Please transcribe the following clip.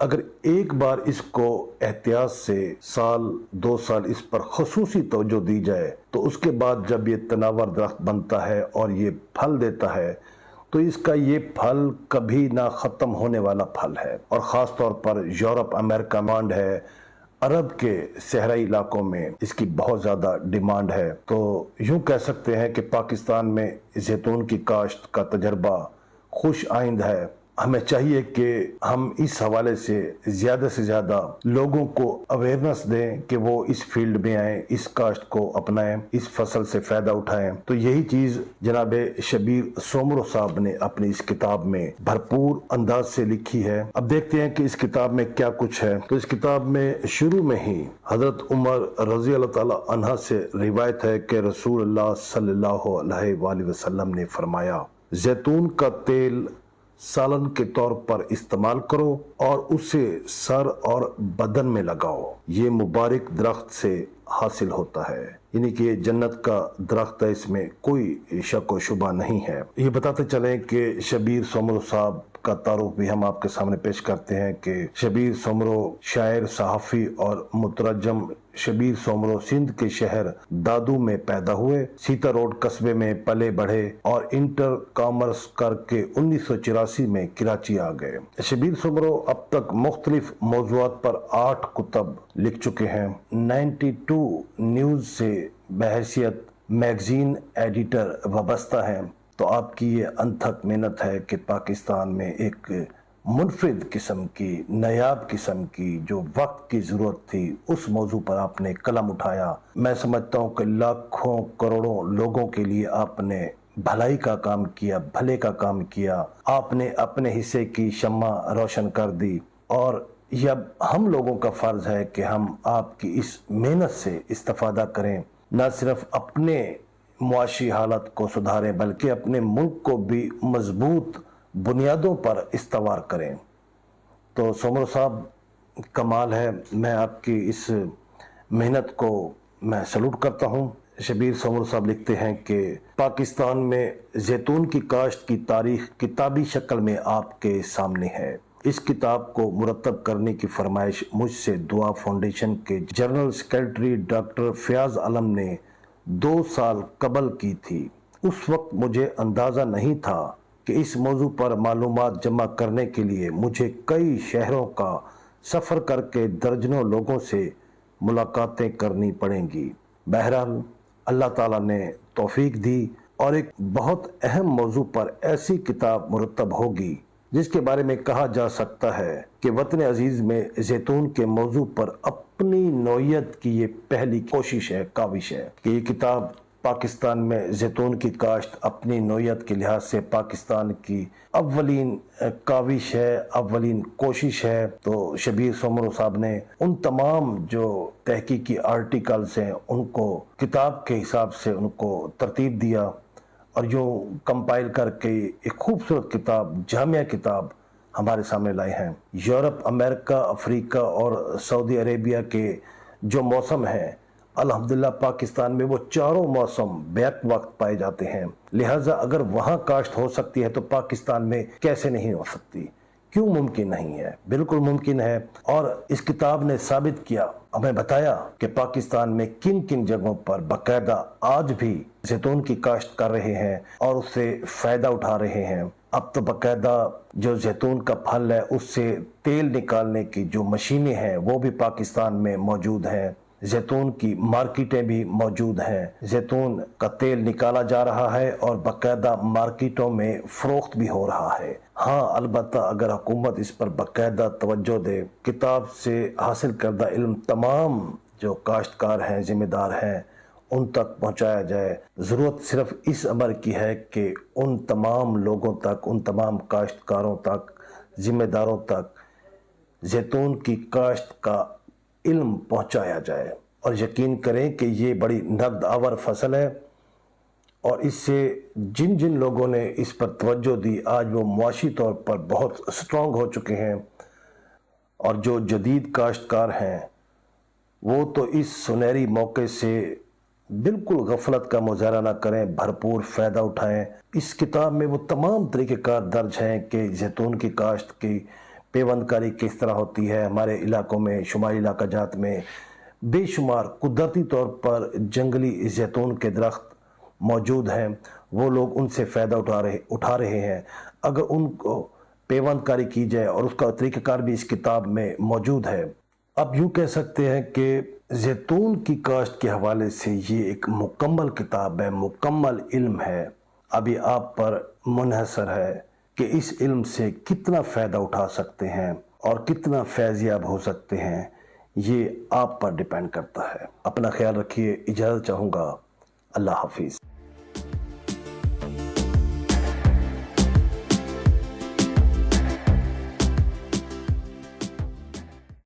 اگر ایک بار اس کو احتیاط سے سال 2 سال اس پر خصوصی توجہ دی جائے تو اس کے بعد جب یہ تناور درخت بنتا ہے اور یہ پھل دیتا ہے تو اس کا یہ پھل کبھی نہ ختم ہونے والا پھل ہے، اور خاص طور پر یورپ، امریکہ مانڈ ہے، عرب کے صحرائی علاقوں میں اس کی بہت زیادہ ڈیمانڈ ہے۔ تو یوں کہہ سکتے ہیں کہ پاکستان میں زیتون کی کاشت کا تجربہ خوش آئند ہے۔ ہمیں چاہیے کہ ہم اس حوالے سے زیادہ لوگوں کو اویئرنس دیں کہ وہ اس فیلڈ میں آئیں، اس کاشت کو اپنائیں، اس فصل سے فائدہ اٹھائیں۔ تو یہی چیز جناب شبیر سومرو صاحب نے اپنی اس کتاب میں بھرپور انداز سے لکھی ہے۔ اب دیکھتے ہیں کہ اس کتاب میں کیا کچھ ہے۔ تو اس کتاب میں شروع میں ہی حضرت عمر رضی اللہ تعالی عنہ سے روایت ہے کہ رسول اللہ صلی اللہ علیہ وآلہ وسلم نے فرمایا، زیتون کا تیل سالن کے طور پر استعمال کرو اور اسے سر اور بدن میں لگاؤ، یہ مبارک درخت سے حاصل ہوتا ہے، یعنی کہ یہ جنت کا درخت ہے، اس میں کوئی شک و شبہ نہیں ہے۔ یہ بتاتے چلیں کہ شبیر سومرو صاحب کا تعارف بھی ہم آپ کے سامنے پیش کرتے ہیں کہ شبیر سومرو شاعر، صحافی اور مترجم شبیر سومرو سندھ کے شہر دادو میں پیدا ہوئے، سیتا روڈ قصبے میں پلے بڑھے اور انٹر کامرس کر کے 1984 میں کراچی آ گئے۔ شبیر سومرو اب تک مختلف موضوعات پر 8 کتب لکھ چکے ہیں۔ 92 نیوز سے بحیثیت میگزین ایڈیٹر وابستہ ہیں۔ تو آپ کی یہ انتھک محنت ہے کہ پاکستان میں ایک منفرد قسم کی، نایاب قسم کی جو وقت کی ضرورت تھی، اس موضوع پر آپ نے قلم اٹھایا۔ میں سمجھتا ہوں کہ لاکھوں کروڑوں لوگوں کے لیے آپ نے بھلائی کا کام کیا، بھلے کا کام کیا، آپ نے اپنے حصے کی شمع روشن کر دی، اور یہ اب ہم لوگوں کا فرض ہے کہ ہم آپ کی اس محنت سے استفادہ کریں، نہ صرف اپنے معاشی حالت کو سدھاریں بلکہ اپنے ملک کو بھی مضبوط بنیادوں پر استوار کریں۔ تو سومرو صاحب کمال ہے، میں آپ کی اس محنت کو میں سلوٹ کرتا ہوں۔ شبیر سومرو صاحب لکھتے ہیں کہ پاکستان میں زیتون کی کاشت کی تاریخ کتابی شکل میں آپ کے سامنے ہے۔ اس کتاب کو مرتب کرنے کی فرمائش مجھ سے دعا فاؤنڈیشن کے جنرل سیکرٹری ڈاکٹر فیاض عالم نے 2 سال قبل کی تھی۔ اس وقت مجھے اندازہ نہیں تھا کہ اس موضوع پر معلومات جمع کرنے کے لیے مجھے کئی شہروں کا سفر کر کے درجنوں لوگوں سے ملاقاتیں کرنی پڑیں گی۔ بہرحال اللہ تعالیٰ نے توفیق دی اور ایک بہت اہم موضوع پر ایسی کتاب مرتب ہوگی جس کے بارے میں کہا جا سکتا ہے کہ وطن عزیز میں زیتون کے موضوع پر اپنی نوعیت کی یہ پہلی کوشش ہے، کاوش ہے کہ یہ کتاب پاکستان میں زیتون کی کاشت اپنی نوعیت کے لحاظ سے پاکستان کی اولین کاوش ہے، اولین کوشش ہے۔ تو شبیر سومرو صاحب نے ان تمام جو تحقیقی آرٹیکلز ہیں ان کو کتاب کے حساب سے ان کو ترتیب دیا اور جو کمپائل کر کے ایک خوبصورت کتاب، جامعہ کتاب ہمارے سامنے لائے ہیں۔ یورپ، امریکہ، افریقہ اور سعودی عربیہ کے جو موسم ہیں، الحمدللہ پاکستان میں وہ چاروں موسم بیک وقت پائے جاتے ہیں، لہٰذا اگر وہاں کاشت ہو سکتی ہے تو پاکستان میں کیسے نہیں ہو سکتی؟ کیوں ممکن نہیں ہے؟ بالکل ممکن ہے۔ اور اس کتاب نے ثابت کیا، ہمیں بتایا کہ پاکستان میں کن کن جگہوں پر باقاعدہ آج بھی زیتون کی کاشت کر رہے ہیں اور اس سے فائدہ اٹھا رہے ہیں۔ اب تو باقاعدہ جو زیتون کا پھل ہے اس سے تیل نکالنے کی جو مشینیں ہیں وہ بھی پاکستان میں موجود ہیں، زیتون کی مارکیٹیں بھی موجود ہیں، زیتون کا تیل نکالا جا رہا ہے اور باقاعدہ مارکیٹوں میں فروخت بھی ہو رہا ہے۔ ہاں البتہ اگر حکومت اس پر باقاعدہ توجہ دے، کتاب سے حاصل کردہ علم تمام جو کاشتکار ہیں، ذمہ دار ہیں، ان تک پہنچایا جائے۔ ضرورت صرف اس امر کی ہے کہ ان تمام لوگوں تک، ان تمام کاشتکاروں تک، ذمہ داروں تک زیتون کی کاشت کا علم پہنچایا جائے، اور یقین کریں کہ یہ بڑی نقد آور فصل ہے، اور اس سے جن جن لوگوں نے اس پر توجہ دی آج وہ معاشی طور پر بہت سٹرونگ ہو چکے ہیں، اور جو جدید کاشتکار ہیں وہ تو اس سنہری موقع سے بالکل غفلت کا مظاہرہ نہ کریں، بھرپور فائدہ اٹھائیں۔ اس کتاب میں وہ تمام طریقہ کار درج ہیں کہ زیتون کی کاشت کی پیوند کاری کس طرح ہوتی ہے. ہمارے علاقوں میں، شمالی علاقہ جات میں بے شمار قدرتی طور پر جنگلی زیتون کے درخت موجود ہیں. وہ لوگ ان سے فائدہ اٹھا رہے ہیں. اگر ان کو پیوند کاری کی جائے، اور اس کا طریقہ کار بھی اس کتاب میں موجود ہے. اب یوں کہہ سکتے ہیں کہ زیتون کی کاشت کے حوالے سے یہ ایک مکمل کتاب ہے، مکمل علم ہے. ابھی آپ پر منحصر ہے کہ اس علم سے کتنا فائدہ اٹھا سکتے ہیں اور کتنا فیض یاب ہو سکتے ہیں. یہ آپ پر ڈیپینڈ کرتا ہے. اپنا خیال رکھیے. اجازت چاہوں گا. اللہ حافظ.